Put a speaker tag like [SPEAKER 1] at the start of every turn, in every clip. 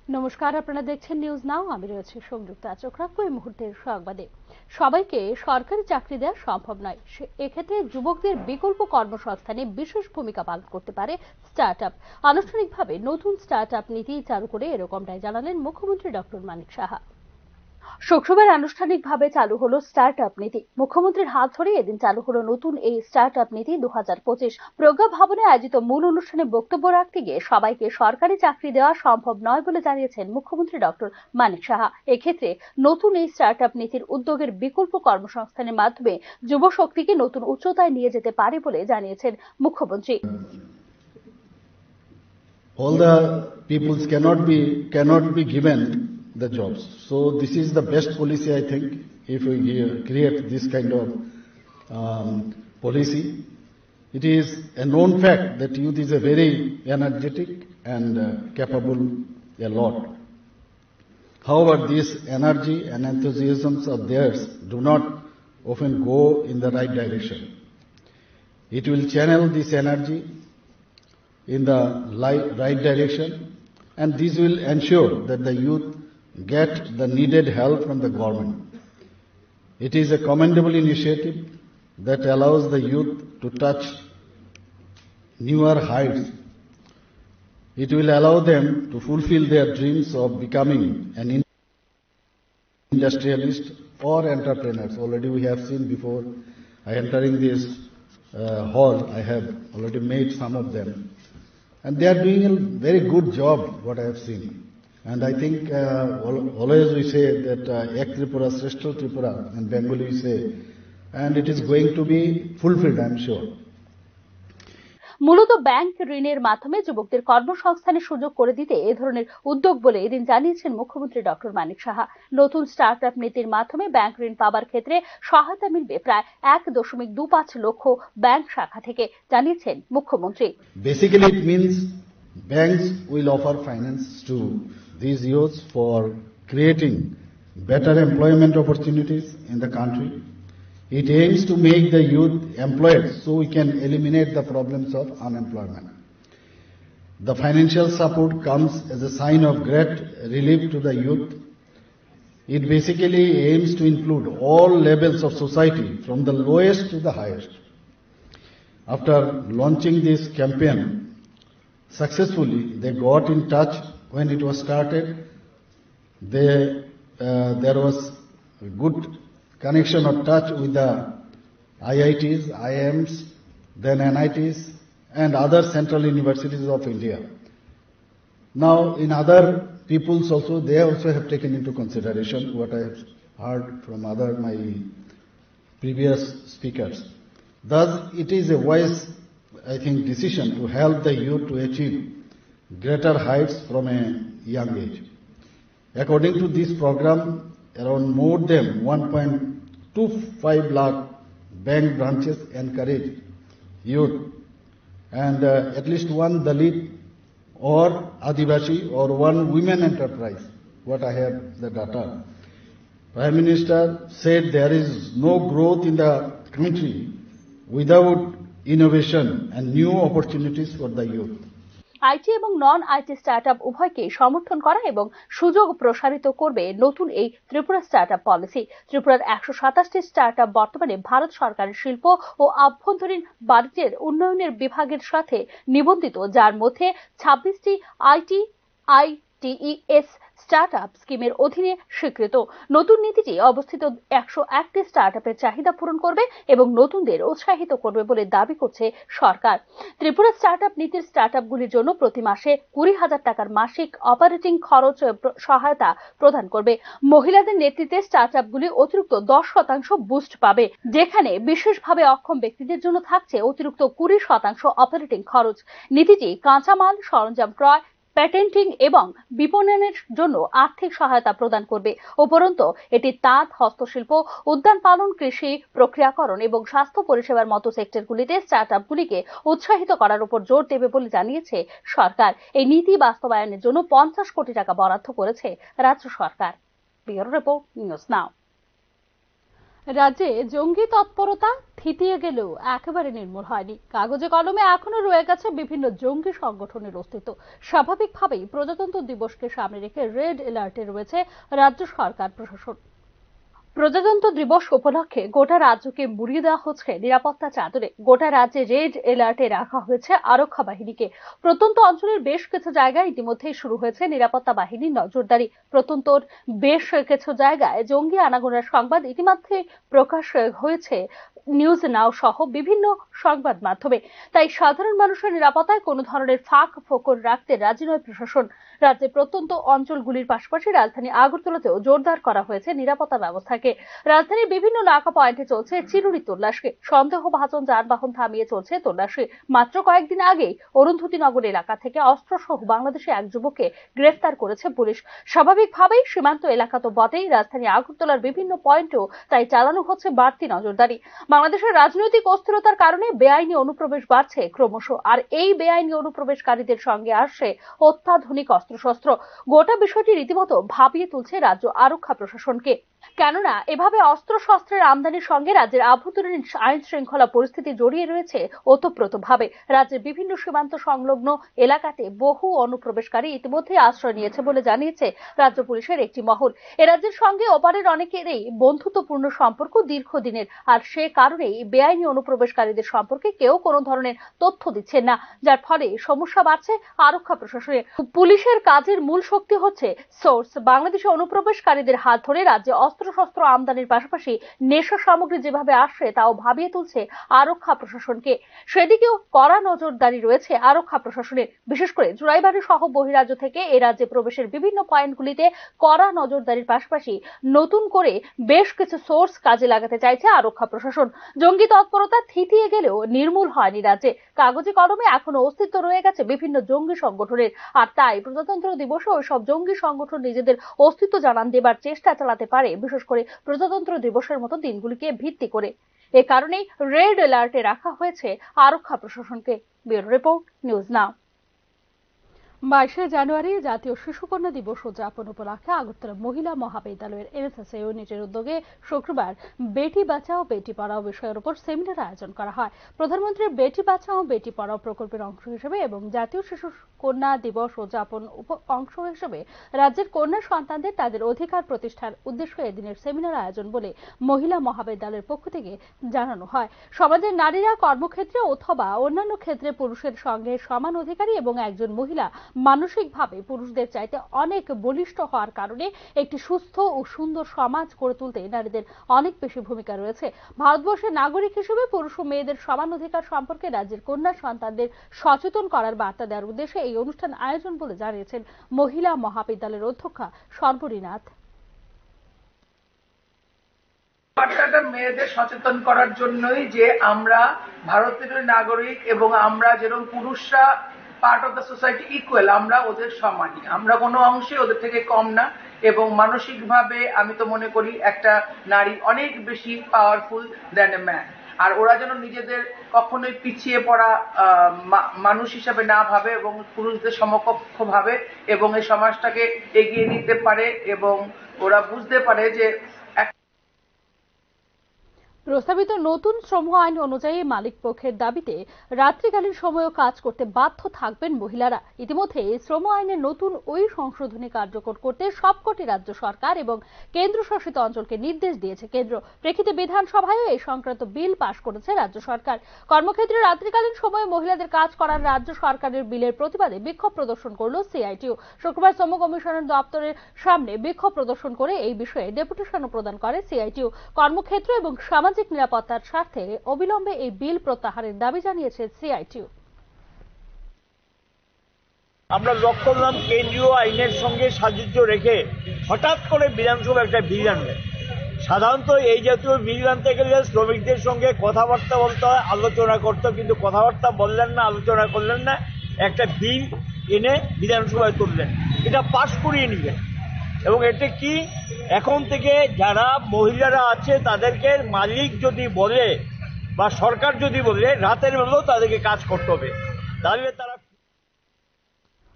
[SPEAKER 1] নমস্কার, আপনারা দেখছেন নিউজ নাও। আমি রয়েছে সংযুক্ত আচক রাখবো এই মুহূর্তের সংবাদে। সবাইকে সরকারি চাকরি দেওয়া সম্ভব নয়, এক্ষেত্রে যুবকদের বিকল্প কর্মসংস্থানে বিশেষ ভূমিকা পালন করতে পারে স্টার্টআপ। আনুষ্ঠানিকভাবে নতুন স্টার্টআপ নীতি চালু করে এরকমটাই জানালেন মুখ্যমন্ত্রী ডক্টর মানিক সাহা। শুক্রবার আনুষ্ঠানিকভাবে চালু হলো স্টার্টআপ নীতি। মুখ্যমন্ত্রীর হাত ধরে এদিন চালু হলো নতুন এই স্টার্টআপ নীতি 2025। প্রজ্ঞা ভবনে আয়োজিত মূল অনুষ্ঠানে বক্তব্য রাখতে গিয়ে সবাইকে সরকারি চাকরি দেওয়া সম্ভব নয় বলে জানিয়েছেন মুখ্যমন্ত্রী ডক্টর মানিক সাহা। এক্ষেত্রে নতুন এই স্টার্টআপ নীতির উদ্যোগের বিকল্প কর্মসংস্থানের মাধ্যমে যুবশক্তিকে নতুন উচ্চতায় নিয়ে যেতে পারে বলে জানিয়েছেন মুখ্যমন্ত্রী।
[SPEAKER 2] All the peoples cannot be given the jobs. So this is the best policy, I think, if we create this kind of policy. It is a known fact that youth is a very energetic and capable a lot. However, this energy and enthusiasms of theirs do not often go in the right direction. It will channel this energy in the right direction, and this will ensure that the youth get the needed help from the government. It is a commendable initiative that allows the youth to touch newer heights. It will allow them to fulfill their dreams of becoming an industrialist or entrepreneurs. Already we have seen before entering this hall, I have already met some of them. And they are doing a very good job, what I have seen. And I think always we say that Ek Tripura, Sreshta Tripura, in Bengali we say, and it is going to be fulfilled, I am sure.
[SPEAKER 1] মূলত bank ঋণের মাধ্যমে যুবকদের কর্মসংস্থানের সুযোগ করে দিতে এ ধরনের উদ্যোগ বলে এদিন জানিয়েছেন মুখ্যমন্ত্রী ডক্টর মানিক সাহা। নতুন স্টার্টআপ নীতির মাধ্যমে ব্যাংক ঋণ পাবার ক্ষেত্রে সহায়তা মিলবে প্রায় 1.25 লক্ষ ব্যাংক শাখা থেকে, জানিয়েছেন মুখ্যমন্ত্রী।
[SPEAKER 2] Basically it means banks will offer finance to these youths for creating better employment opportunities in the country. It aims to make the youth employed so we can eliminate the problems of unemployment. The financial support comes as a sign of great relief to the youth. It basically aims to include all levels of society from the lowest to the highest. After launching this campaign successfully, they got in touch when it was started. There was a good connection or touch with the IITs, IIMs, then NITs and other central universities of India. Now in other peoples also, they also have taken into consideration what I have heard from my previous speakers. Thus it is a wise, I think, decision to help the youth to achieve greater heights from a young age. According to this program, around more than 1.25 lakh bank branches encourage youth and at least one Dalit or Adivasi or one women enterprise, what I have the data. Prime Minister said there is no growth in the country without innovation and new opportunities for the youth.
[SPEAKER 1] IT এবং নন IT startup উভয়কে সমর্থন করা এবং সুযোগ প্রসারিত করবে নতুন এই ত্রিপুরা স্টার্টআপ পলিসি। ত্রিপুরার 127টি স্টার্টআপ বর্তমানে ভারত সরকারের শিল্প ও আভ্যন্তরীণ বাণিজ্যের উন্নয়নের বিভাগের সাথে নিবন্ধিত, যার মধ্যে 26টি ITES স্টার্টআপ স্কিমের অধীনে স্বীকৃত। নতুন নীতিটি অবস্থিত 101টি স্টার্টআপের চাহিদা পূরণ করবে এবং নতুনদের উৎসাহিত করবে বলে দাবি করছে সরকার। ত্রিপুরা স্টার্টআপ নীতির স্টার্টআপগুলির জন্য প্রতি মাসে 20,000 টাকার মাসিক অপারেটিং খরচ সহায়তা প্রদান করবে। মহিলাদের নেতৃত্বে স্টার্টআপগুলি অতিরিক্ত 10% বুস্ট পাবে, যেখানে বিশেষভাবে অক্ষম ব্যক্তিদের জন্য থাকছে অতিরিক্ত 20% অপারেটিং খরচ। নীতিটি কাঁচামাল, সরঞ্জাম ক্রয়, প্যাটেন্টিং এবং বিপণনের জন্য আর্থিক সহায়তা প্রদান করবে। উপরন্তু এটি তাঁত, হস্তশিল্প, উদ্যান পালন, কৃষি, প্রক্রিয়াকরণ এবং স্বাস্থ্য পরিষেবার মতো সেক্টরগুলিতে স্টার্টআপগুলিকে উৎসাহিত করার উপর জোর দেবে বলে জানিয়েছে সরকার। এই নীতি বাস্তবায়নের জন্য 50 কোটি টাকা বরাদ্দ করেছে রাজ্য সরকার। Bureau report, news now. রাজ্যে জঙ্গি তৎপরতা থিতিয়ে গেলেও একেবারে নির্মূল হয়নি। কাগজে কলমে এখনো রয়ে গেছে বিভিন্ন জঙ্গি সংগঠনের অস্তিত্ব। স্বাভাবিকভাবেই প্রজাতন্ত্র দিবসকে সামনে রেখে রেড অ্যালার্টে রয়েছে রাজ্য সরকার প্রশাসন। প্রজাতন্ত্র দিবস উপলক্ষে গোটা রাজ্যকে মুড়িয়ে দেওয়া হচ্ছে নিরাপত্তা চাদরে। গোটা রাজ্যে রেড অ্যালার্টে রাখা হয়েছে আরক্ষা বাহিনীকে। প্রত্যন্ত অঞ্চলের বেশ কিছু জায়গায় ইতিমধ্যেই শুরু হয়েছে নিরাপত্তা বাহিনীর নজরদারি। প্রত্যন্তর বেশ কিছু জায়গায় জঙ্গি আনাগোনার সংবাদ ইতিমধ্যে প্রকাশ হয়েছে নিউজ নাও সহ বিভিন্ন সংবাদ মাধ্যমে। তাই সাধারণ মানুষের নিরাপত্তায় কোনো ধরনের ফাঁক ফোকর রাখতে রাজি নয় প্রশাসন। রাজ্যের প্রত্যন্ত অঞ্চলগুলির পাশাপাশি রাজধানী আগরতলাতেও জোরদার করা হয়েছে নিরাপত্তা ব্যবস্থাকে। রাজধানীর বিভিন্ন নাকা পয়েন্টে চলছে চিরুনি তল্লাশি। সন্দেহভাজন যানবাহন থামিয়ে চলছে তল্লাশি। মাত্র কয়েকদিন আগেই অরুন্ধতিনগর এলাকা থেকে অস্ত্রসহ বাংলাদেশে এক যুবককে গ্রেফতার করেছে পুলিশ। স্বাভাবিকভাবেই সীমান্ত এলাকা তো বটেই, রাজধানী আগরতলার বিভিন্ন পয়েন্টেও তাই চালানো হচ্ছে বাড়তি নজরদারি। বাংলাদেশের রাজনৈতিক অস্থিরতার কারণে বেআইনি অনুপ্রবেশ বাড়ছে ক্রমশ। আর এই বেআইনি অনুপ্রবেশকারীদের সঙ্গে আসছে অত্যাধুনিক অস্ত্রশস্ত্র। গোটা বিষয়টি রীতিমতো ভাবিয়ে তুলছে রাজ্য আরক্ষা প্রশাসনকে। কেননা এভাবে অস্ত্রশস্ত্রের আমদানির সঙ্গে রাজ্যের আভ্যন্তরীণ আইন শৃঙ্খলা পরিস্থিতি জড়িয়ে রয়েছে ওতপ্রোতভাবে। রাজ্যের বিভিন্ন সীমান্ত সংলগ্ন এলাকাতে বহু অনুপ্রবেশকারী ইতিমধ্যে আশ্রয় নিয়েছে বলে জানিয়েছে রাজ্য পুলিশের একটি মহল। এ রাজ্যের সঙ্গে ওপারের অনেকেরই বন্ধুত্বপূর্ণ সম্পর্ক দীর্ঘদিনের। আর সে কারণেই বেআইনি অনুপ্রবেশকারীদের সম্পর্কে কেউ কোনো ধরনের তথ্য দিচ্ছেন না, যার ফলে সমস্যা বাড়ছে আরক্ষা প্রশাসনে। পুলিশের কাজের মূল শক্তি হচ্ছে সোর্স। বাংলাদেশে অনুপ্রবেশকারীদের হাত ধরে রাজ্যে অস্ত্রশস্ত্র আমদানির পাশাপাশি নেশা সামগ্রী যেভাবে আসছে তাও ভাবিয়ে তুলছে আরক্ষা প্রশাসনকে। সেদিকেও কড়া নজরদারি রয়েছে আরক্ষা প্রশাসনের। বিশেষ করে জুরাইবাড়ি সহ বহিরাজ্য থেকে এ রাজ্যে প্রবেশের বিভিন্ন পয়েন্টগুলিতে কড়া নজরদারির পাশাপাশি নতুন করে বেশ কিছু সোর্স কাজে লাগাতে চাইছে আরক্ষা প্রশাসন। জঙ্গি তৎপরতা থিতিয়ে গেলেও নির্মূল হয়নি রাজ্যে। কাগজে কলমে এখনো অস্তিত্ব রয়ে গেছে বিভিন্ন জঙ্গি সংগঠনের। আর তাই প্রজাতন্ত্র দিবসে ওইসব জঙ্গি সংগঠন নিজেদের অস্তিত্ব জানান দেবার চেষ্টা চালাতে পারে, বিশেষ করে প্রজাতন্ত্র দিবসের মতো দিনগুলিকে ভিত্তি করে। এ কারণেই রেড অ্যালার্টে রাখা হয়েছে আরক্ষা প্রশাসনকে। ব্যুরো রিপোর্ট, নিউজ নাও। 22 জানুয়ারি জাতীয় শিশুকন্যা দিবস উদযাপন উপলক্ষে আগরতলা মহিলা মহাবিদ্যালয়ের এনএসএস ইউনিটের উদ্যোগে শুক্রবার বেটি বাঁচাও বেটি পড়াও বিষয়ের উপর সেমিনার আয়োজন করা হয়। প্রধানমন্ত্রীর বেটি বাঁচাও বেটি পড়াও প্রকল্পের অংশ হিসেবে এবং জাতীয় শিশু কন্যা দিবস উদযাপন অংশ হিসেবে রাজ্যের কন্যা সন্তানদের তাদের অধিকার প্রতিষ্ঠার উদ্দেশ্যে এদিনের সেমিনার আয়োজন বলে মহিলা মহাবিদ্যালয়ের পক্ষ থেকে জানানো হয়। সমাজের নারীরা কর্মক্ষেত্রে অথবা অন্যান্য ক্ষেত্রে পুরুষের সঙ্গে সমান অধিকারী এবং একজন মহিলা মানসিকভাবে পুরুষদের চাইতে অনেক বলিষ্ঠ হওয়ার কারণে একটি সুস্থ ও সুন্দর সমাজ গড়ে তুলতে নারীদের অনেক বেশি ভূমিকা রয়েছে। ভারতবর্ষের নাগরিক হিসেবে পুরুষ ও মেয়েদের সমান অধিকার সম্পর্কে রাজ্যের কন্যা সন্তানদের সচেতন করার বার্তা দেওয়ার উদ্দেশ্যে এই অনুষ্ঠান আয়োজন বলে জানিয়েছেন মহিলা মহাবিদ্যালয়ের অধ্যক্ষা সর্বরী নাথ।
[SPEAKER 3] বার্তাটা মেয়েদের সচেতন করার জন্যই যে আমরা ভারতের নাগরিক এবং আমরা যেরকম পুরুষরা part of the society equal, আমরা ওদের সমানই, আমরা কোনো অংশে ওদের থেকে কম না। এবং মানসিকভাবে আমি তো মনে করি একটা নারী অনেক বেশি পাওয়ারফুল দ্যান এ ম্যান। আর ওরা যেন নিজেদের কখনোই পিছিয়ে পড়া মানুষ হিসাবে না ভাবে এবং পুরুষদের সমকক্ষ ভাবে এবং এই সমাজটাকে এগিয়ে নিতে পারে এবং ওরা বুঝতে পারে যে
[SPEAKER 1] প্রস্তাবিত নতুন শ্রম আইন অনুযায়ী মালিক পক্ষের দাবিতে রাত্রিকালীন সময়েও কাজ করতে বাধ্য থাকবেন মহিলারা। ইতিমধ্যে শ্রম আইনের নতুন ওই সংশোধনী কার্যকর করতে সবকটি রাজ্য সরকার এবং কেন্দ্রশাসিত অঞ্চলকে নির্দেশ দিয়েছে কেন্দ্র। প্রেক্ষিতে বিধানসভায়ও এই সংক্রান্ত বিল পাশ করেছে রাজ্য সরকার। কর্মক্ষেত্রে রাত্রিকালীন সময়ে মহিলাদের কাজ করার রাজ্য সরকারের বিলের প্রতিবাদে বিক্ষোভ প্রদর্শন করল সিআইটিউ। শুক্রবার শ্রম কমিশনের দপ্তরের সামনে বিক্ষোভ প্রদর্শন করে এই বিষয়ে ডেপুটেশনও প্রদান করে সিআইটিউ। কর্মক্ষেত্র এবং সামাজিক নিরাপত্তার স্বার্থে অবিলম্বে এই বিল প্রত্যাহারের দাবি জানিয়েছে সিআইটিউ।
[SPEAKER 4] আমরা লক্ষ্য করলাম কেন্দ্রীয় আইনের সঙ্গে সাযুজ্য রেখে হঠাৎ করে বিধানসভা একটা বিল আনবে। সাধারণত এই জাতীয় বিল আনতে গেলে শ্রমিকদের সঙ্গে কথাবার্তা বলতে হয়, আলোচনা করতে, কিন্তু কথাবার্তা বললেন না, আলোচনা করলেন না, একটা বিল এনে বিধানসভায় তুললেন, এটা পাশ করিয়ে নিলেন। এবং এতে কি, এখন থেকে যারা মহিলারা আছে তাদেরকে মালিক যদি বলে বা সরকার যদি বলে রাতের বেলাও তাদেরকে কাজ করতে হবে, তাহলে তারা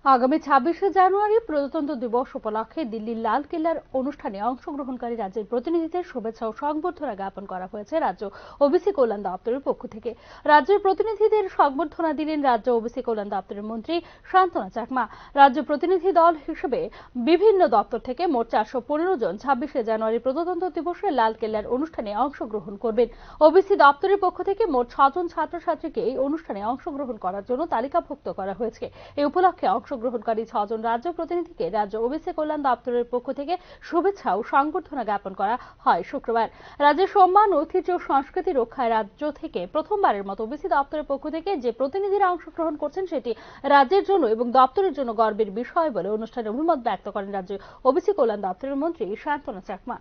[SPEAKER 1] আগামী 26শে জানুয়ারি প্রজাতন্ত্র দিবস উপলক্ষে দিল্লির লালকেল্লার অনুষ্ঠানে অংশগ্রহণকারী রাজ্যের প্রতিনিধিদের শুভেচ্ছা ও সংবর্ধনা জ্ঞাপন করা হয়েছে রাজ্য ওবিসি কল্যাণ দপ্তরের পক্ষ থেকে। রাজ্যের প্রতিনিধিদের সংবর্ধনা দিলেন রাজ্য ওবিসি কল্যাণ দপ্তরের মন্ত্রী শান্তনা চাকমা। রাজ্য প্রতিনিধি দল হিসেবে বিভিন্ন দপ্তর থেকে মোট 415 জন 26শে জানুয়ারি প্রজাতন্ত্র দিবসে লালকেল্লার অনুষ্ঠানে অংশগ্রহণ করবেন। ওবিসি দপ্তরের পক্ষ থেকে মোট 6 জন ছাত্রছাত্রীকে এই অনুষ্ঠানে অংশগ্রহণ করার জন্য তালিকাভুক্ত করা হয়েছে। এই উপলক্ষে অংশগ্রহণকারী 6 জন রাজ্য প্রতিনিধিকে রাজ্য ওবিসি কল্যাণ দপ্তরের পক্ষ থেকে শুভেচ্ছা ও সংবর্ধনা জ্ঞাপন করা হয় শুক্রবার। রাজ্যের সম্মান, ঐতিহ্য ও সংস্কৃতি রক্ষায় রাজ্য থেকে প্রথমবারের মতো ওবিসি দপ্তরের পক্ষ থেকে যে প্রতিনিধিরা অংশগ্রহণ করছেন সেটি রাজ্যের জন্য এবং দপ্তরের জন্য গর্বের বিষয় বলে অনুষ্ঠানে অভিমত ব্যক্ত করেন রাজ্য ওবিসি কল্যাণ দপ্তরের মন্ত্রী শান্তনা চাকমা।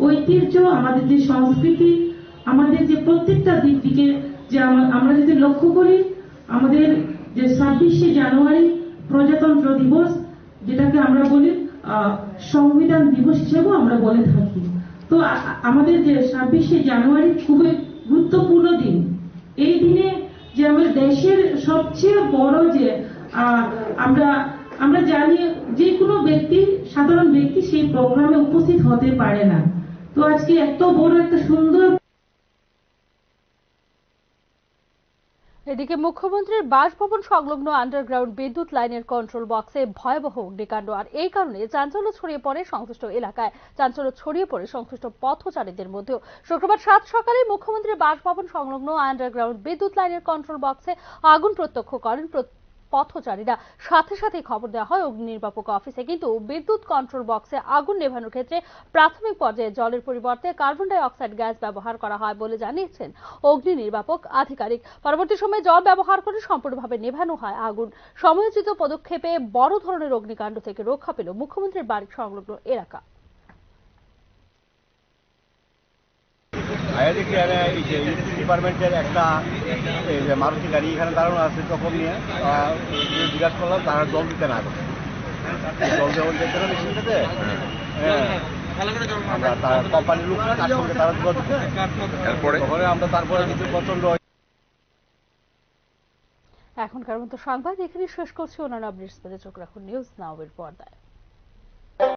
[SPEAKER 5] ঐতিহ্য, আমাদের যে সংস্কৃতি, আমাদের যে প্রত্যেকটা দিক থেকে যে আমরা যদি লক্ষ্য করি, আমাদের যে 26শে জানুয়ারি প্রজাতন্ত্র দিবস, যেটাকে আমরা বলি সংবিধান দিবস হিসেবেও আমরা বলে থাকি। তো আমাদের যে 26শে জানুয়ারি খুবই গুরুত্বপূর্ণ দিন। এই দিনে যে আমাদের দেশের সবচেয়ে বড় যে আমরা জানি যে কোনো ব্যক্তি, সাধারণ ব্যক্তি সেই প্রোগ্রামে উপস্থিত হতে পারে না। তো আজকে এত বড় একটা সুন্দর।
[SPEAKER 1] এদিকে মুখ্যমন্ত্রীর বাসভবন সংলগ্ন আন্ডারগ্রাউন্ড বিদ্যুৎ লাইনের কন্ট্রোল বক্সে ভয়াবহ অগ্নিকাণ্ড, আর এই কারণে চাঞ্চল্য ছড়িয়ে পড়ে সংশ্লিষ্ট এলাকায়। চাঞ্চল্য ছড়িয়ে পড়ে সংশ্লিষ্ট পথচারীদের মধ্যেও। শুক্রবার 7 সকালে মুখ্যমন্ত্রীর বাসভবন সংলগ্ন আন্ডারগ্রাউন্ড বিদ্যুৎ লাইনের কন্ট্রোল বক্সে আগুন প্রত্যক্ষ করেন পথচারীরা। সাথে সাথে খবর দেওয়া হয় অগ্নি নির্বাপক অফিসে, কিন্তু বিদ্যুৎ কন্ট্রোল বক্সে আগুন নেভানোর ক্ষেত্রে প্রাথমিক পর্যায়ে জলের পরিবর্তে কার্বন ডাই অক্সাইড গ্যাস ব্যবহার করা হয় বলে জানিয়েছেন অগ্নি নির্বাপক আধিকারিক। পরবর্তী সময়ে জল ব্যবহার করে সম্পূর্ণভাবে নেভানো হয় আগুন। সময়োচিত পদক্ষেপে বড় ধরনের অগ্নিকাণ্ড থেকে রক্ষা পেল মুখ্যমন্ত্রীর বাড়ি সংলগ্ন এলাকা।
[SPEAKER 6] ডিপার্টমেন্টের একটা মারুতি গাড়ি এখানে দাঁড়ানো আছে, তখন নিয়ে জিজ্ঞাসা করলাম, তারা জল দিতে না করে জল যেমন যেতে না মেশিনটাতে, আমরা তার কোম্পানির লোক তার সঙ্গে তারা জল দিতে, তারপরে আমরা তারপরে কিন্তু প্রচন্ড।
[SPEAKER 1] এখনকার মতো সংবাদ এখানে শেষ করছি। অন্যান্য আপডেটস পেতে চোখ রাখুন নিউজ নাও এর পর্দায়।